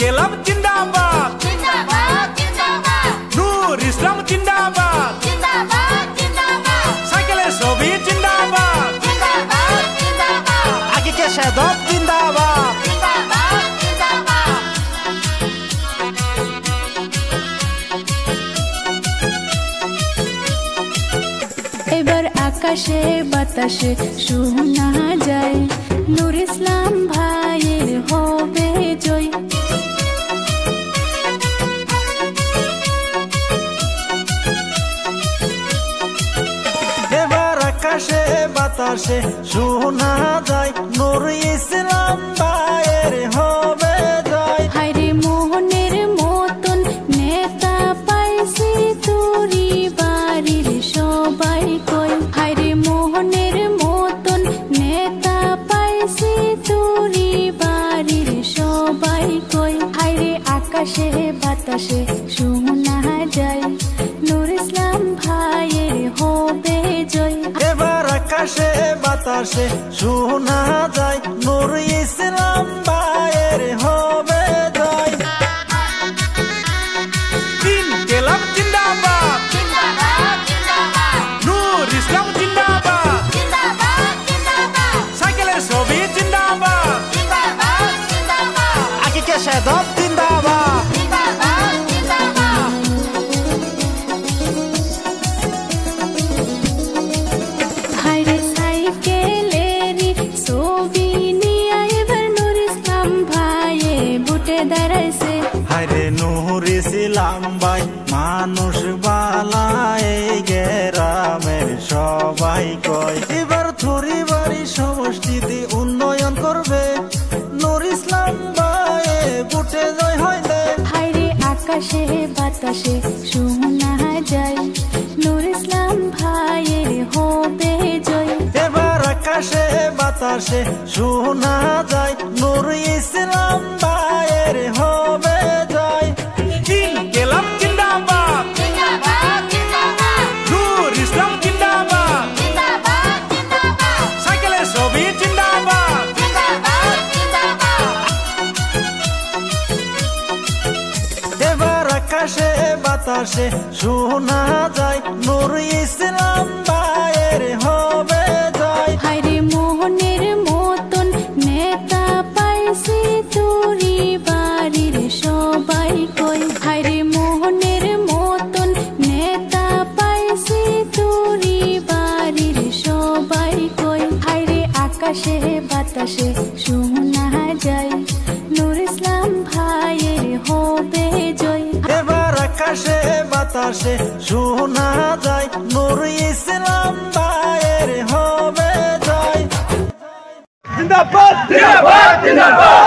ইনকিলাব জিন্দাবাদ জিন্দাবাদ জিন্দাবাদ নূর ইসলাম জিন্দাবাদ জিন্দাবাদ জিন্দাবাদ সাইকেলের ছবি জিন্দাবাদ জিন্দাবাদ জিন্দাবাদ আকিকে সাদত জিন্দাবাদ জিন্দাবাদ জিন্দাবাদ এবার আকাশে বাতাসে শোনা যায় নূর ইসলাম ভাইয়ের হবে জয়। এবার আকাশে বাতাসে শোনা যায় নূর ইসলাম ভাইয়ের হবে জয়। হায়রে মোহনের মতন নেতা পাইছি তোরি বাড়ির সবাই কই। হায়রে মোহনের মতন নেতা পাইছি তোরি বাড়ির সবাই কই। হায়রে আকাশে বাতাসে শোনা যায় নূর ইসলাম ভাইয়ের হবে জয়। এবার আকাশে বাতাসে শোনা যায় নূর ইসলাম ভাইয়ের হবে জয়। ইনকিলাব জিন্দাবাদ জিন্দাবাদ জিন্দাবাদ নূর ইসলাম জিন্দাবাদ জিন্দাবাদ জিন্দাবাদ সাইকেলের ছবি জিন্দাবাদ জিন্দাবাদ জিন্দাবাদ আকিকে সাদত জিন্দাবাদ জিন্দাবাদ জিন্দাবাদ হায়রে সাইকেলেরই ছবি নিয়ে এবার নূর ইসলাম ভাইয়ে বুটে দাঁড়াইছে। হায়রে নূর ইসলাম ভাই মানুষ বালায় গ্রামের সবাই কয় এবার থরি বাড়ি সমষ্টিতে উন্নয়ন করবে নূর ইসলাম ভাই বুটে জয় হইলে। হায়রে আকাশে বাতাসে শোনা যায় নূর ইসলাম ভাইয়ের হবে জয়। এবার আকাশে বাতাসে শোনা যায় নূর ইসলাম ভাইয়ের হবে জয়। ইনকিলাব জিন্দাবাদ জিন্দাবাদ জিন্দাবাদ নূর ইসলাম জিন্দাবাদ জিন্দাবাদ জিন্দাবাদ সাইকেলের ছবি জিন্দাবাদ জিন্দাবাদ জিন্দাবাদ এবার আকাশে বাতাসে শোনা যায় নূর ইসলাম ভাইয়ের হবে জয়। হায়রে মোহনের মতন নেতা পাইছি তোরি বাড়ির সবাই কই। হায়রে মোহনের মতন নেতা পাইছি তোরি বাড়ির সবাই কই। হায়রে আকাশে বাতাসে শোনা যায় নূর ইসলাম ভাইয়ের হবে জয়। এবার আকাশে বাতাসে শোনা যায় নূর ইসলাম ভাইয়ের হবে জয়। জিন্দাবাদ জিন্দাবাদ জিন্দাবাদ